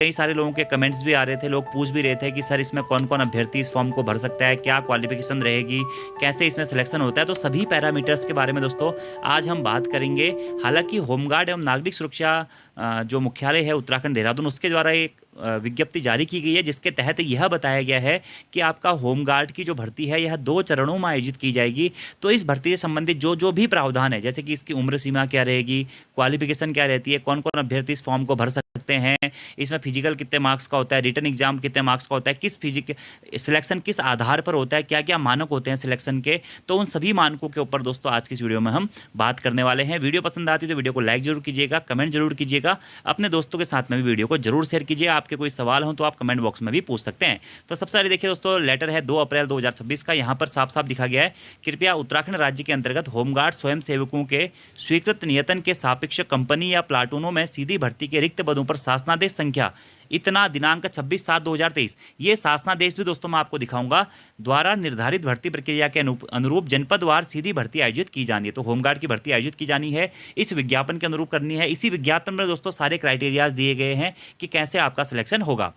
कई सारे लोगों के कमेंट्स भी आ रहे थे, लोग पूछ भी रहे थे कि सर इसमें कौन कौन अभ्यर्थी इस फॉर्म को भर सकता है, क्या क्वालिफिकेशन रहेगी, कैसे इसमें सिलेक्शन होता है। तो सभी पैरामीटर्स के बारे में दोस्तों आज हम बात करेंगे। हालांकि होमगार्ड एवं नागरिक सुरक्षा जो मुख्यालय है उत्तराखंड देहरादून, उसके द्वारा एक विज्ञप्ति जारी की गई है, जिसके तहत यह बताया गया है कि आपका होमगार्ड की जो भर्ती है यह 2 चरणों में आयोजित की जाएगी। तो इस भर्ती से संबंधित जो जो भी प्रावधान है, जैसे कि इसकी उम्र सीमा क्या रहेगी, क्वालिफिकेशन क्या रहती है, कौन कौन अभ्यर्थी इस फॉर्म को भर सकते हैं, इसमें फिजिकल कितने मार्क्स का होता है, रिटन एग्जाम कितने मार्क्स का होता है, किस फिजिक सिलेक्शन किस आधार पर होता है, क्या क्या मानक होते हैं सिलेक्शन के, तो उन सभी मानकों के ऊपर दोस्तों आज की इस वीडियो में हम बात करने वाले हैं। वीडियो पसंद आती है तो वीडियो को लाइक जरूर कीजिएगा, कमेंट जरूर कीजिएगा, अपने दोस्तों के साथ में भी वीडियो को जरूर शेयर कीजिए। आपके कोई सवाल हो तो आप कमेंट बॉक्स में भी पूछ सकते हैं। तो सबसे पहले देखिए दोस्तों, लेटर है 2 अप्रैल 2026 का। यहाँ पर साफ साफ दिखा गया है, कृपया उत्तराखंड राज्य के अंतर्गत होमगार्ड स्वयं सेवकों के स्वीकृत नियतन के सापेक्ष कंपनी या प्लाटूनों में सीधी भर्ती के रिक्त पदों पर शासनादेश संख्या इतना दिनांक 26/7/2023, ये शासनादेश भी दोस्तों मैं आपको दिखाऊंगा, द्वारा निर्धारित भर्ती प्रक्रिया के अनुरूप जनपदवार सीधी भर्ती आयोजित की जानी है। तो होमगार्ड की भर्ती आयोजित की जानी है, इस विज्ञापन के अनुरूप करनी है। इसी विज्ञापन में दोस्तों सारे क्राइटेरियाज दिए गए हैं कि कैसे आपका सिलेक्शन होगा।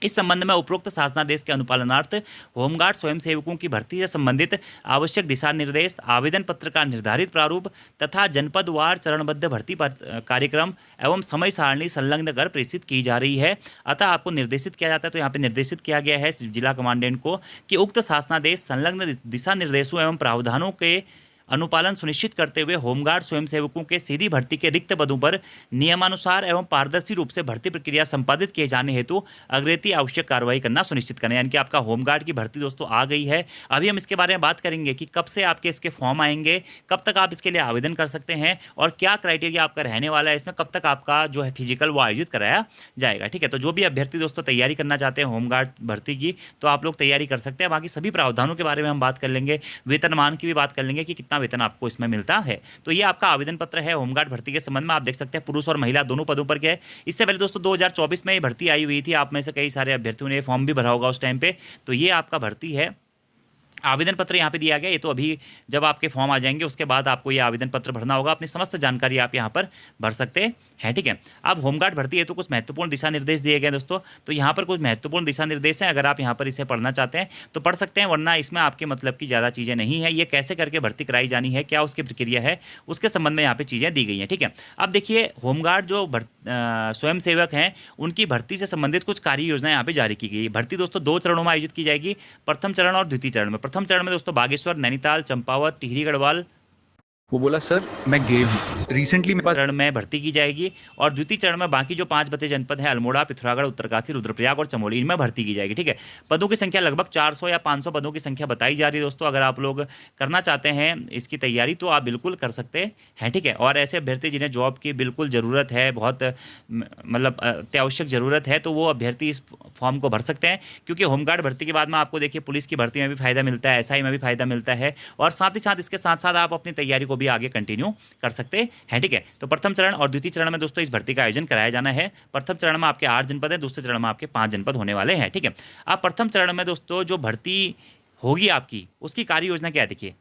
इस संबंध में उपरोक्त शासनादेश के अनुपालनार्थ होमगार्ड स्वयंसेवकों की भर्ती से संबंधित आवश्यक दिशा निर्देश, आवेदन पत्र का निर्धारित प्रारूप तथा जनपदवार चरणबद्ध भर्ती कार्यक्रम एवं समय सारणी संलग्न कर प्रेषित की जा रही है। अतः आपको निर्देशित किया जाता है, तो यहाँ पे निर्देशित किया गया है जिला कमांडेंट को कि उक्त शासनादेश संलग्न दिशा निर्देशों एवं प्रावधानों के अनुपालन सुनिश्चित करते हुए होमगार्ड स्वयंसेवकों के सीधी भर्ती के रिक्त पदों पर नियमानुसार एवं पारदर्शी रूप से भर्ती प्रक्रिया संपादित किए जाने हेतु अग्रेती आवश्यक कार्रवाई करना सुनिश्चित करना। यानी कि आपका होमगार्ड की भर्ती दोस्तों आ गई है। अभी हम इसके बारे में बात करेंगे कि कब से आपके इसके फॉर्म आएंगे, कब तक आप इसके लिए आवेदन कर सकते हैं और क्या क्राइटेरिया आपका रहने वाला है, इसमें कब तक आपका जो है फिजिकल वो आयोजित कराया जाएगा। ठीक है, तो जो भी अभ्यर्थी दोस्तों तैयारी करना चाहते हैं होमगार्ड भर्ती की, तो आप लोग तैयारी कर सकते हैं। बाकी सभी प्रावधानों के बारे में हम बात कर लेंगे, वेतनमान की भी बात कर लेंगे कि कितना वेतन आपको इसमें मिलता है। तो ये आपका आवेदन पत्र है होमगार्ड भर्ती के संबंध में। आप देख सकते हैं पुरुष और महिला दोनों पदों पर क्या है। इससे पहले दोस्तों 2024 में ये भर्ती आई हुई थी, आप में से कई सारे अभ्यर्थियों ने फॉर्म भी भरा होगा उस टाइम पे। तो ये आपका भर्ती है, आवेदन पत्र यहाँ पे दिया गया। ये तो अभी जब आपके फॉर्म आ जाएंगे उसके बाद आपको ये आवेदन पत्र भरना होगा, अपनी समस्त जानकारी आप यहाँ पर भर सकते हैं। ठीक है, अब होमगार्ड भर्ती है तो कुछ महत्वपूर्ण दिशा निर्देश दिए गए दोस्तों। तो यहाँ पर कुछ महत्वपूर्ण दिशा निर्देश हैं, अगर आप यहाँ पर इसे पढ़ना चाहते हैं तो पढ़ सकते हैं, वरना इसमें आपके मतलब की ज़्यादा चीज़ें नहीं है। ये कैसे करके भर्ती कराई जानी है, क्या उसकी प्रक्रिया है, उसके संबंध में यहाँ पे चीज़ें दी गई हैं। ठीक है, अब देखिए होमगार्ड जो स्वयं सेवक हैं उनकी भर्ती से संबंधित कुछ कार्य योजना यहाँ पे जारी की गई। भर्ती दोस्तों 2 चरणों में आयोजित की जाएगी, प्रथम चरण और द्वितीय चरण में। प्रथम चरण में दोस्तों बागेश्वर, नैनीताल, चंपावत, टिहरी गढ़वाल, वो बोला सर मैं गेम रिसेंटली मेरे पास चरण में भर्ती की जाएगी और द्वितीय चरण में बाकी जो 5 बचे जनपद हैं अल्मोड़ा, पिथौरागढ़, उत्तरकाशी, रुद्रप्रयाग और चमोली, इनमें भर्ती की जाएगी। ठीक है, पदों की संख्या लगभग 400 या 500 पदों की संख्या बताई जा रही है दोस्तों। अगर आप लोग करना चाहते हैं इसकी तैयारी तो आप बिल्कुल कर सकते हैं। ठीक है, और ऐसे अभ्यर्थी जिन्हें जॉब की बिल्कुल ज़रूरत है, बहुत मतलब अत्यावश्यक ज़रूरत है, तो वो अभ्यर्थी इस फॉर्म को भर सकते हैं। क्योंकि होमगार्ड भर्ती के बाद में आपको देखिए पुलिस की भर्ती में भी फायदा मिलता है, एसआई में भी फायदा मिलता है, और साथ ही साथ इसके साथ साथ आप अपनी तैयारी को भी आगे कंटिन्यू कर सकते हैं। ठीक है, तो प्रथम चरण और द्वितीय चरण में दोस्तों इस भर्ती का आयोजन कराया जाना है। प्रथम चरण में आपके 8 जनपद हैं, दूसरे चरण में आपके 5 जनपद होने वाले हैं। ठीक है, अब प्रथम चरण में दोस्तों जो भर्ती होगी आपकी, उसकी कार्य योजना क्या है देखिए।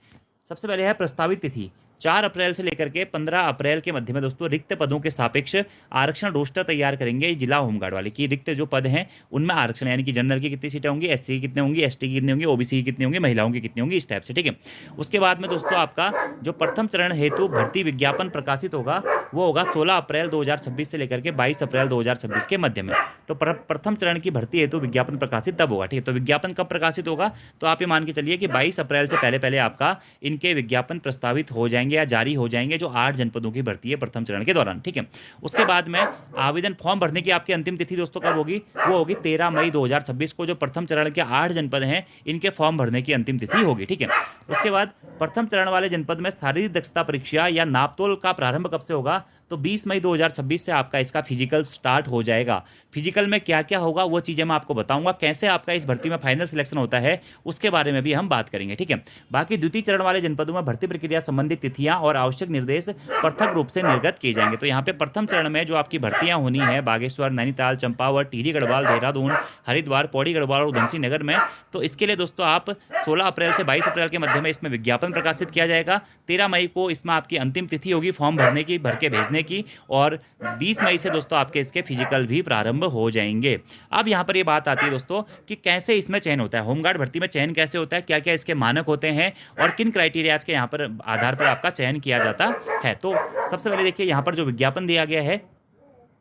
सबसे पहले है प्रस्तावित तिथि 4 अप्रैल से लेकर के 15 अप्रैल के मध्य में दोस्तों रिक्त पदों के सापेक्ष आरक्षण रोस्टर तैयार करेंगे जिला होमगार्ड वाले, कि रिक्त जो पद हैं उनमें आरक्षण, यानी कि जनरल की कितनी सीटें होंगी, एससी की कितनी होंगी, एसटी की कितनी होंगी, ओबीसी की कितनी होंगी, महिलाओं की कितनी होंगी, इस टाइप से। ठीक है, उसके बाद में दोस्तों आपका जो प्रथम चरण हेतु भर्ती विज्ञापन प्रकाशित होगा वो होगा 16 अप्रैल 2026 से लेकर के 22 अप्रैल 2026 के मध्य में। तो प्रथम चरण की भर्ती हेतु विज्ञापन प्रकाशित तब होगा। ठीक है, तो विज्ञापन कब प्रकाशित होगा, तो आप ये मान के चलिए कि 22 अप्रैल से पहले पहले आपका इनके विज्ञापन प्रस्तावित हो जाएंगे या जारी हो जाएंगे, जो 8 जनपदों की भर्ती है प्रथम चरण के दौरान। ठीक है, उसके बाद में आवेदन फॉर्म भरने की आपकी अंतिम तिथि दोस्तों कब होगी, वो होगी 13 मई 2026 को। जो प्रथम चरण के 8 जनपद हैं इनके फॉर्म भरने की अंतिम तिथि होगी। ठीक है, उसके बाद प्रथम चरण वाले जनपद में शारीरिक दक्षता परीक्षा या नापतोल का प्रारंभ कब से होगा, तो 20 मई 2026 से आपका इसका फिजिकल स्टार्ट हो जाएगा। फिजिकल में क्या क्या होगा वो चीज़ें मैं आपको बताऊंगा, कैसे आपका इस भर्ती में फाइनल सिलेक्शन होता है उसके बारे में भी हम बात करेंगे। ठीक है, बाकी द्वितीय चरण वाले जनपदों में भर्ती प्रक्रिया संबंधित तिथियां और आवश्यक निर्देश पृथक रूप से निर्गत किए जाएंगे। तो यहाँ पे प्रथम चरण में जो आपकी भर्तियां होनी है बागेश्वर, नैनीताल, चंपावत, टिहरी गढ़वाल, देहरादून, हरिद्वार, पौड़ी गढ़वाल और उधमसिंह नगर में, तो इसके लिए दोस्तों आप 16 अप्रैल से 22 अप्रैल के मध्य में इसमें विज्ञापन प्रकाशित किया जाएगा। 13 मई को इसमें आपकी अंतिम तिथि होगी फॉर्म भरने की, भर के भेजने भेजने की, और 20 मई से दोस्तों आपके इसके फिजिकल भी प्रारंभ हो जाएंगे। अब यहाँ पर ये बात आती है दोस्तों कि कैसे इसमें चयन होता है, होमगार्ड भर्ती में चयन कैसे होता है, क्या क्या इसके मानक होते हैं और किन क्राइटेरियाज के यहाँ पर आधार पर आपका चयन किया जाता है। तो सबसे पहले देखिए यहाँ पर जो विज्ञापन दिया गया है,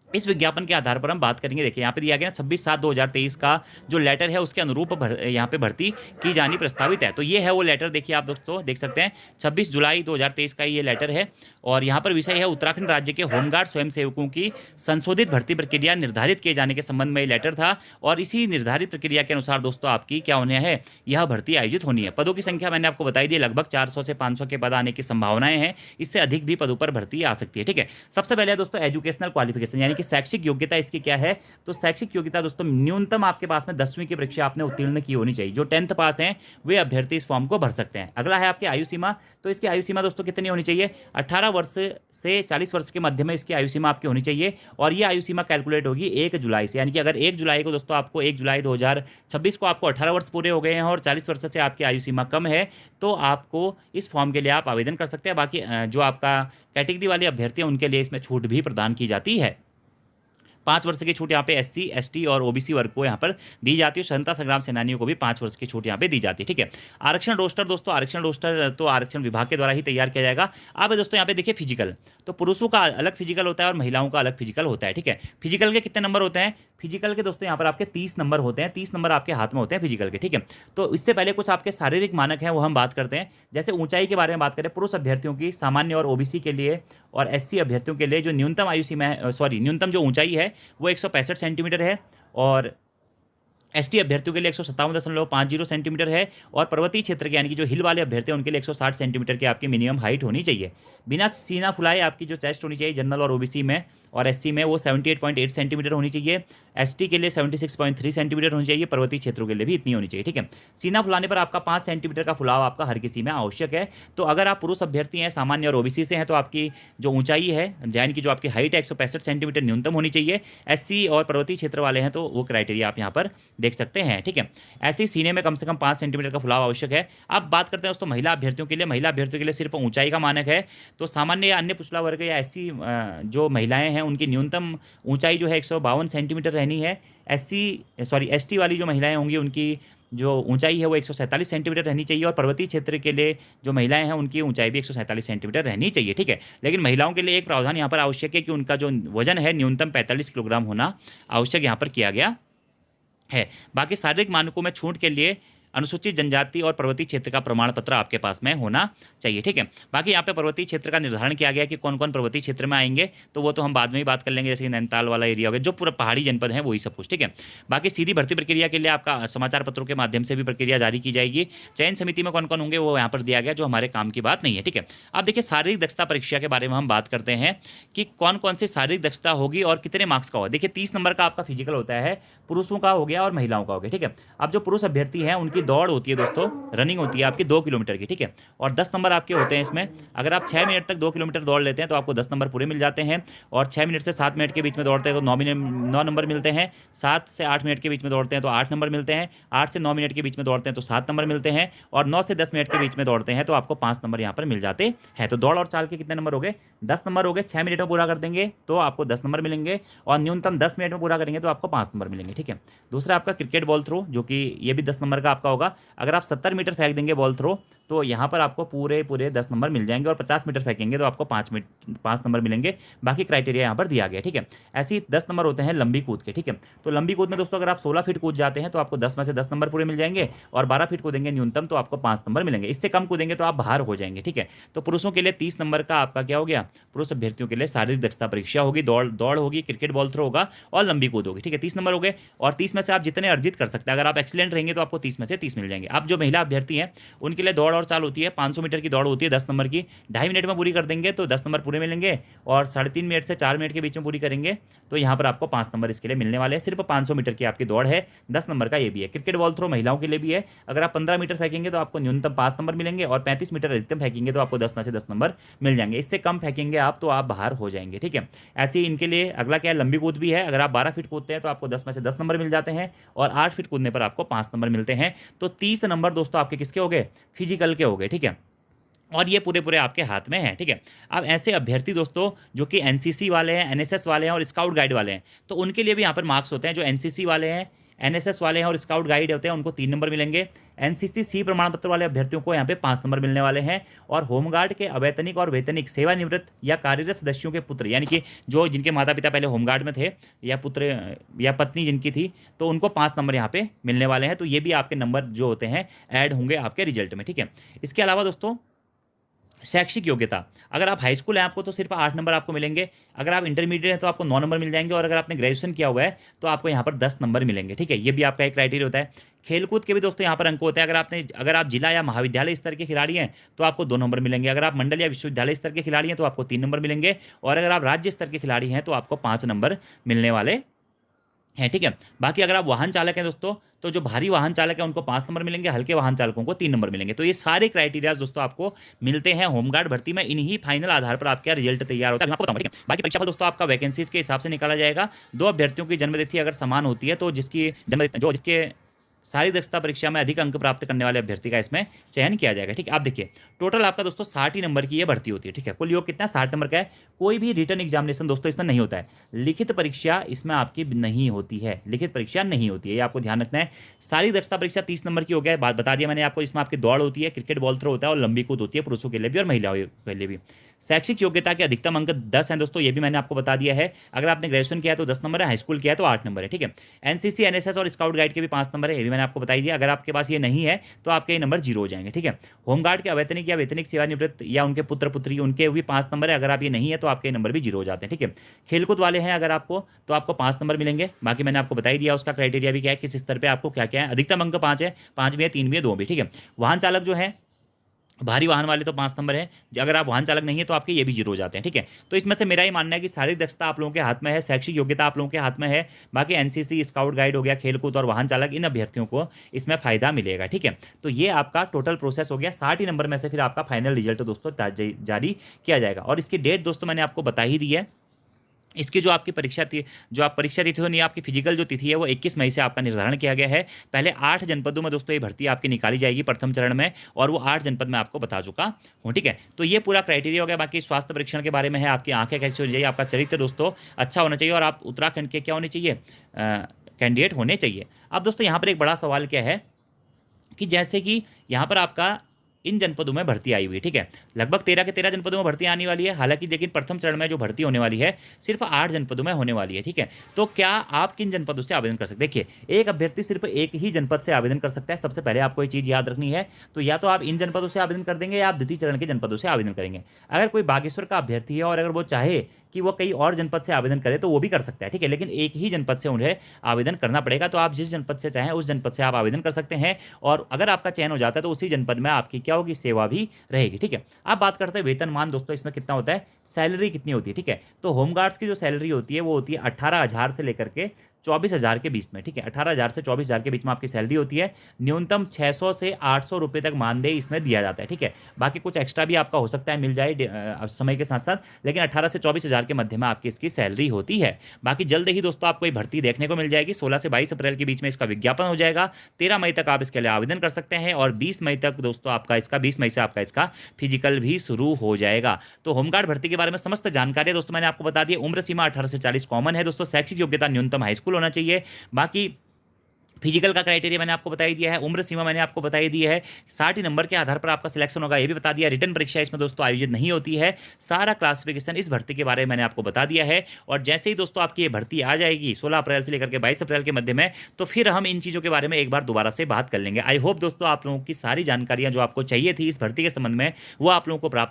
इस विज्ञापन के आधार पर हम बात करेंगे। देखिए यहाँ पे दिया गया 26/7/2023 का जो लेटर है उसके अनुरूप यहाँ पे भर्ती की जानी प्रस्तावित है। तो ये है वो लेटर, देखिए आप दोस्तों देख सकते हैं 26 जुलाई 2023 का ये लेटर है, और यहाँ पर विषय है उत्तराखंड राज्य के होमगार्ड स्वयंसेवकों की संशोधित भर्ती प्रक्रिया निर्धारित किए जाने के संबंध में ये लेटर था, और इसी निर्धारित प्रक्रिया के अनुसार दोस्तों आपकी क्या होनी है, यह भर्ती आयोजित होनी है। पदों की संख्या मैंने आपको बताई दी, लगभग 400 से 500 के पद आने की संभावनाएं हैं, इससे अधिक भी पदों पर भर्ती आ सकती है। ठीक है, सबसे पहले दोस्तों एजुकेशनल क्वालिफिकेशन यानी कि शैक्षिक योग्यता इसकी क्या है। तो शैक्षिक योग्यता दोस्तों न्यूनतम आपके पास में 10वीं की परीक्षा आपने उत्तीर्ण की होनी चाहिए। जो 10th पास हैं वे अभ्यर्थी इस फॉर्म को भर सकते हैं। अगला है आपकी आयु सीमा। तो इसकी आयु सीमा दोस्तों कितनी होनी चाहिए, 18 वर्ष से 40 वर्ष के मध्य में इसकी आयु सीमा आपकी होनी चाहिए, और ये आयु सीमा कैलकुलेट होगी 1 जुलाई से। यानी कि अगर 1 जुलाई को दोस्तों आपको 1 जुलाई 2026 को आपको 18 वर्ष पूरे हो गए हैं और 40 वर्ष से आपकी आयु सीमा कम है, तो आपको इस फॉर्म के लिए आप आवेदन कर सकते हैं। बाकी जो आपका कैटेगरी वाले अभ्यर्थी हैं उनके लिए इसमें छूट भी प्रदान की जाती है। 5 वर्ष की छूट यहाँ पे SC ST और OBC वर्ग को यहाँ पर दी जाती है। स्वतंत्रता संग्राम सेनानियों को भी 5 वर्ष की छूट यहाँ पे दी जाती है। ठीक है, आरक्षण रोस्टर दोस्तों, आरक्षण रोस्टर तो आरक्षण विभाग के द्वारा ही तैयार किया जाएगा। अब दोस्तों यहाँ पे देखिए फिजिकल, तो पुरुषों का अलग फिजिकल होता है और महिलाओं का अलग फिजिकल होता है। ठीक है, फिजिकल के कितने नंबर होते हैं, फिजिकल के दोस्तों यहाँ पर आपके 30 नंबर होते हैं, 30 नंबर आपके हाथ में होते हैं फिजिकल के। ठीक है, तो इससे पहले कुछ आपके शारीरिक मानक हैं वो हम बात करते हैं। जैसे ऊंचाई के बारे में बात करें, पुरुष अभ्यर्थियों की सामान्य और OBC के लिए और SC अभ्यर्थियों के लिए जो न्यूनतम आयु सीमा है, सॉरी न्यूनतम जो ऊंचाई है वो 165 सेंटीमीटर है, और ST अभ्यर्थियों के लिए 157.50 सेंटीमीटर है, और पर्वतीय क्षेत्र के यानी कि जो हिल वाले अभ्यर्थी हैं उनके लिए 160 सेंटीमीटर की आपकी मिनिमम हाइट होनी चाहिए। बिना सीना फुलाए आपकी जो चेस्ट होनी चाहिए जनरल और OBC में और SC में वो 78.8 सेंटीमीटर होनी चाहिए। ST के लिए 76.3 सेंटीमीटर होनी चाहिए, पर्वतीय क्षेत्रों के लिए भी इतनी होनी चाहिए। ठीक है, सीना फुलाने पर आपका 5 सेंटीमीटर का फुलाव आपका हर किसी में आवश्यक है। तो अगर आप पुरुष अभ्यर्थी हैं, सामान्य और OBC से हैं, तो आपकी जो ऊंचाई है यानी कि जो आपकी हाइट है 165 सेंटीमीटर न्यूनतम होनी चाहिए। SC और पर्वतीय क्षेत्र वाले हैं तो वो क्राइटेरिया आप यहाँ पर देख सकते हैं। ठीक है, ऐसे ही सीने में कम से कम 5 सेंटीमीटर का फुलाव आवश्यक है। अब बात करते हैं दोस्तों महिला अभ्यर्थियों के लिए। महिला अभ्यर्थियों के लिए सिर्फ ऊंचाई का मानक है। तो सामान्य या अन्य पिछड़ा वर्ग या SC जो महिलाएं हैं उनकी न्यूनतम ऊंचाई जो है 152 सेंटीमीटर रहनी है। ST वाली जो महिलाएं होंगी उनकी जो ऊंचाई है वो 147 सेंटीमीटर रहनी चाहिए, और पर्वतीय क्षेत्र के लिए जो महिलाएं हैं उनकी ऊंचाई भी 147 सेंटीमीटर रहनी चाहिए। ठीक है, लेकिन महिलाओं के लिए एक प्रावधान यहाँ पर आवश्यक है कि उनका जो वजन है न्यूनतम 45 किलोग्राम होना आवश्यक यहाँ पर किया गया है। बाकी शारीरिक मानकों में छूट के लिए अनुसूचित जनजाति और पर्वतीय क्षेत्र का प्रमाण पत्र आपके पास में होना चाहिए। ठीक है, बाकी यहाँ पे पर्वतीय क्षेत्र का निर्धारण किया गया कि कौन कौन पर्वतीय क्षेत्र में आएंगे, तो वो तो हम बाद में ही बात कर लेंगे, जैसे नैनीताल वाला एरिया हो गया, जो पूरा पहाड़ी जनपद है वही सब कुछ। ठीक है, बाकी सीधी भर्ती प्रक्रिया के लिए आपका समाचार पत्रों के माध्यम से भी प्रक्रिया जारी की जाएगी। चयन समिति में कौन कौन होंगे वो यहाँ पर दिया गया, जो हमारे काम की बात नहीं है। ठीक है, अब देखिए शारीरिक दक्षता परीक्षा के बारे में हम बात करते हैं कि कौन कौन सी शारीरिक दक्षता होगी और कितने मार्क्स का होगा। देखिए 30 नंबर का आपका फिजिकल होता है, पुरुषों का हो गया और महिलाओं का हो गया। ठीक है, अब जो पुरुष अभ्यर्थी हैं उनकी दौड़ होती है दोस्तों, रनिंग होती है आपकी 2 किलोमीटर की। ठीक है, और 10 नंबर आपके होते हैं इसमें। अगर आप 6 मिनट तक 2 किलोमीटर दौड़ लेते हैं तो आपको 10 नंबर पूरे मिल जाते हैं, और 6 मिनट से 7 मिनट के बीच में दौड़ते हैं तो 9 नंबर मिलते हैं। 7 से 8 मिनट के बीच में दौड़ते हैं तो 8 नंबर मिलते हैं। 8 से 9 मिनट के बीच में दौड़ते हैं तो 7 नंबर मिलते हैं, और 9 से 10 मिनट के बीच में दौड़ते हैं तो आपको 5 नंबर यहाँ पर मिल जाते हैं। तो दौड़ और चाल के कितने नंबर हो गए, 10 नंबर हो गए। 6 मिनट में पूरा कर देंगे तो आपको 10 नंबर मिलेंगे, और न्यूनतम 10 मिनट में पूरा करेंगे तो आपको 5 नंबर मिलेंगे। ठीक है, दूसरा आपका क्रिकेट बॉल थ्रो, जो कि ये भी 10 नंबर का आपका होगा। अगर आप 70 मीटर फेंक देंगे बॉल थ्रो तो यहाँ पर आपको पूरे 10 नंबर मिल जाएंगे, और 50 मीटर फेंकेंगे तो आपको 5 नंबर मिलेंगे। बाकी क्राइटेरिया यहाँ पर दिया गया। ठीक है, ऐसे ही 10 नंबर होते हैं लंबी कूद के। ठीक है, तो लंबी कूद में दोस्तों अगर आप 16 फीट कूद जाते हैं तो आपको 10 में से 10 नंबर पूरे मिल जाएंगे, और 12 फीट कूदेंगे न्यूनतम तो आपको 5 नंबर मिलेंगे। इससे कम कूदेंगे तो आप बाहर हो जाएंगे। ठीक है, तो पुरुषों के लिए 30 नंबर का आपका क्या हो गया, पुरुष अभ्यर्थियों के लिए शारीरिक दक्षता परीक्षा होगी, दौड़ होगी, क्रिकेट बॉल थ्रो होगा और लंबी कूद होगी। ठीक है, 30 नंबर हो गए, और 30 में से आप जितने अर्जित कर सकते हैं, अगर आप एक्सीलेंट रहेंगे तो आपको 30 में से 30 मिल जाएंगे। अब जो महिला अभ्यर्थी हैं उनके लिए दौड़ और चाल होती है, 500 मीटर की दौड़ होती है 10 नंबर की, 2.5 मिनट में पूरी कर देंगे तो 10 नंबर पूरे मिलेंगे, और 3.5 मिनट से 4 मिनट के बीच में पूरी करेंगे तो यहाँ पर आपको 5 नंबर इसके लिए मिलने वाले हैं। सिर्फ 500 मीटर की आपकी दौड़ है, 10 नंबर का ये भी है। क्रिकेट बॉल थ्रो महिलाओं के लिए भी है, अगर आप 15 मीटर फेंकेंगे तो आपको न्यूनतम 5 नंबर मिलेंगे, और 35 मीटर अधिकतम फेंकेंगे तो आपको 10 में से 10 नंबर मिल जाएंगे। इससे कम फेंकेंगे आप तो आप बाहर हो जाएंगे। ठीक है, ऐसे ही इनके लिए अगला क्या है, लंबी कूद भी है। अगर आप 12 फीट कूदते हैं तो आपको 10 में से 10 नंबर मिल जाते हैं, और 8 फीट कूदने पर आपको 5 नंबर मिलते हैं। तो 30 नंबर दोस्तों आपके किसके हो गए, फिजिकल के हो गए। ठीक है, और ये पूरे-पूरे आपके हाथ में हैं, ठीक है? अब ऐसे अभ्यर्थी दोस्तों जो कि एनसीसी वाले हैं, एनएसएस वाले हैं और स्काउट गाइड वाले हैं, तो उनके लिए भी यहाँ पर मार्क्स होते हैं। जो एनसीसी वाले हैं, एनएसएस वाले हैं और स्काउट गाइड होते हैं, उनको 3 नंबर मिलेंगे। एनसीसी सी प्रमाण पत्र वाले अभ्यर्थियों को यहाँ पे 5 नंबर मिलने वाले हैं और होमगार्ड के अवैतनिक और वेतनिक सेवानिवृत्त या कार्यरत सदस्यों के पुत्र, यानी कि जो जिनके माता-पिता पहले होमगार्ड में थे या पुत्र या पत्नी जिनकी थी, तो उनको 5 नंबर यहाँ पे मिलने वाले हैं। तो ये भी आपके नंबर जो होते हैं ऐड होंगे आपके रिजल्ट में, ठीक है? इसके अलावा दोस्तों शैक्षिक योग्यता, अगर आप हाई स्कूल हैं आपको तो सिर्फ 8 नंबर आपको मिलेंगे। अगर आप इंटरमीडिएट हैं तो आपको 9 नंबर मिल जाएंगे और अगर आपने ग्रेजुएशन किया हुआ है तो आपको यहाँ पर 10 नंबर मिलेंगे, ठीक है? ये भी आपका एक क्राइटेरिया होता है। खेलकूद के भी दोस्तों यहाँ पर अंक होते हैं। अगर आप जिला या महाविद्यालय स्तर के खिलाड़ी हैं तो आपको 2 नंबर मिलेंगे। अगर आप मंडल या विश्वविद्यालय स्तर के खिलाड़ी हैं तो आपको 3 नंबर मिलेंगे और अगर आप राज्य स्तर के खिलाड़ी हैं तो आपको 5 नंबर मिलने वाले हैं, ठीक है? बाकी अगर आप वाहन चालक हैं दोस्तों, तो जो भारी वाहन चालक हैं उनको 5 नंबर मिलेंगे, हल्के वाहन चालकों को 3 नंबर मिलेंगे। तो ये सारे क्राइटेरियाज दोस्तों आपको मिलते हैं होमगार्ड भर्ती में। इन्हीं फाइनल आधार पर आपका रिजल्ट तैयार होता है। मैं आपको बताऊंगा, ठीक है? बाकी परीक्षाफल दोस्तों आपका वैकेंसीज के हिसाब से निकाला जाएगा। 2 अभ्यर्थियों की जन्मतिथि अगर समान होती है तो जिसके शारीरिक दक्षता परीक्षा में अधिक अंक प्राप्त करने वाले अभ्यर्थी का इसमें चयन किया जाएगा, ठीक है? आप देखिए टोटल आपका दोस्तों 60 ही नंबर की ये भर्ती होती है, ठीक है? कुल योग कितना 60 नंबर का है। कोई भी रिटर्न एग्जामिनेशन दोस्तों इसमें नहीं होता है। लिखित परीक्षा इसमें आपकी नहीं होती है, लिखित परीक्षा नहीं होती है, ये आपको ध्यान रखना है। शारीरिक दक्षता परीक्षा 30 नंबर की हो गया है, बात बता दिया मैंने आपको। इसमें आपकी दौड़ होती है, क्रिकेट बॉल थ्रो होता है और लंबी कूद होती है, पुरुषों के लिए भी और महिलाओं के लिए भी। शैक्षिक योग्यता के अधिकतम अंक 10 हैं दोस्तों, ये भी मैंने आपको बता दिया है। अगर आपने ग्रेजुएशन किया है तो 10 नंबर है, हाई स्कूल किया है तो 8 नंबर है, ठीक है? एनसीसी, एनएसएस और स्काउट गाइड के भी 5 नंबर है, ये भी मैंने आपको बता दिया। अगर आपके पास ये नहीं है तो आपके ये नंबर 0 हो जाएंगे, ठीक है? होमगार्ड के अवैतनिक या वेतनिक सेवानिवृत्त या उनके पुत्र पुत्री, उनके भी 5 नंबर है। अगर आप ये नहीं है तो आपके नंबर भी 0 हो जाते हैं, ठीक है? खेलकूद वाले हैं अगर आपको तो आपको 5 नंबर मिलेंगे। बाकी मैंने आपको बता ही दिया उसका क्राइटेरिया भी क्या है, किस स्तर पर आपको क्या क्या है। अधिकतम अंक 5 है, 5 भी है, 3 भी है, 2 भी, ठीक है? वाहन चालक जो है, भारी वाहन वाले तो 5 नंबर है। अगर आप वाहन चालक नहीं है तो आपके ये भी 0 हो जाते हैं, ठीक है? तो इसमें से मेरा ये मानना है कि शारीरिक दक्षता आप लोगों के हाथ में है, शैक्षिक योग्यता आप लोगों के हाथ में है। बाकी एनसीसी, स्काउट गाइड हो गया, खेलकूद और वाहन चालक, इन अभ्यर्थियों को इसमें फायदा मिलेगा, ठीक है? तो ये आपका टोटल प्रोसेस हो गया। 60 ही नंबर में से फिर आपका फाइनल रिजल्ट दोस्तों जारी किया जाएगा और इसकी डेट दोस्तों मैंने आपको बता ही दी है। इसकी जो आपकी परीक्षा थी, जो आप परीक्षा तिथि होनी है, आपकी फिजिकल जो तिथि है वो 21 मई से आपका निर्धारण किया गया है। पहले 8 जनपदों में दोस्तों ये भर्ती आपकी निकाली जाएगी प्रथम चरण में और वो 8 जनपद में आपको बता चुका हूँ, ठीक है? तो ये पूरा क्राइटेरिया हो गया। बाकी स्वास्थ्य परीक्षण के बारे में है, आपकी आंखें कैसी होनी चाहिए, आपका चरित्र दोस्तों अच्छा होना चाहिए और आप उत्तराखंड के क्या होने चाहिए, कैंडिडेट होने चाहिए। अब दोस्तों यहाँ पर एक बड़ा सवाल क्या है कि जैसे कि यहाँ पर आपका इन जनपदों में भर्ती आई हुई है, ठीक है? लगभग 13 के 13 जनपदों में भर्ती आने वाली है। हालांकि लेकिन प्रथम चरण में जो भर्ती होने वाली है सिर्फ 8 जनपदों में होने वाली है, ठीक है? तो क्या आप किन जनपदों से आवेदन कर सकते हैं? देखिए एक अभ्यर्थी सिर्फ एक ही जनपद से आवेदन कर सकता है। सबसे पहले आपको ये चीज़ याद रखनी है। तो या तो आप इन जनपदों से आवेदन कर देंगे या आप द्वितीय चरण के जनपदों से आवेदन करेंगे। अगर कोई बागेश्वर का अभ्यर्थी है और अगर वो चाहे कि वो कई और जनपद से आवेदन करे तो वो भी कर सकता है, ठीक है? लेकिन एक ही जनपद से उन्हें आवेदन करना पड़ेगा। तो आप जिस जनपद से चाहें उस जनपद से आप आवेदन कर सकते हैं और अगर आपका चयन हो जाता है तो उसी जनपद में आपकी क्या होगी, सेवा भी रहेगी, ठीक है? अब बात करते हैं वेतनमान दोस्तों, इसमें कितना होता है, सैलरी कितनी होती है, ठीक है? तो होमगार्ड्स की जो सैलरी होती है वो होती है 18,000 से लेकर के 24,000 के बीच में, ठीक है? 18,000 से 24,000 के बीच में आपकी सैलरी होती है। न्यूनतम 600 से 800 रुपये तक मानदेय इसमें दिया जाता है, ठीक है? बाकी कुछ एक्स्ट्रा भी आपका हो सकता है, मिल जाए समय के साथ साथ, लेकिन 18 से 24,000 के मध्य में आपकी इसकी सैलरी होती है। बाकी जल्द ही दोस्तों आपको ये भर्ती देखने को मिल जाएगी। 16 से 22 अप्रैल के बीच में इसका विज्ञापन हो जाएगा। 13 मई तक आप इसके लिए आवेदन कर सकते हैं और 20 मई तक दोस्तों आपका इसका 20 मई से आपका इसका फिजिकल भी शुरू हो जाएगा। तो होमगार्ड भर्ती के बारे में समस्त जानकारी दोस्तों मैंने आपको बता दी। उम्र सीमा 18 से 40 कॉमन है दोस्तों। शैक्षिक योग्यता न्यूनतम हाई स्कूल होना चाहिए। बाकी फिजिकल का क्राइटेरिया मैंने आपको बता ही दिया है। उम्र सीमा मैंने आपको बता ही दी है। 60 नंबर के आधार पर आपका सिलेक्शन होगा, ये भी बता दिया। रिटर्न परीक्षा इसमें दोस्तों आयोजित नहीं होती है। सारा क्लासिफिकेशन इस भर्ती के बारे में मैंने आपको बता दिया है और जैसे ही दोस्तों आपकी ये भर्ती आ जाएगी 16 अप्रैल से लेकर के 22 अप्रैल के मध्य में, तो फिर हम इन चीज़ों के बारे में एक बार दोबारा से बात कर लेंगे। आई होप दोस्तों आप लोगों की सारी जानकारियां जो आपको चाहिए थी इस भर्ती के संबंध में वो आप लोगों को प्राप्त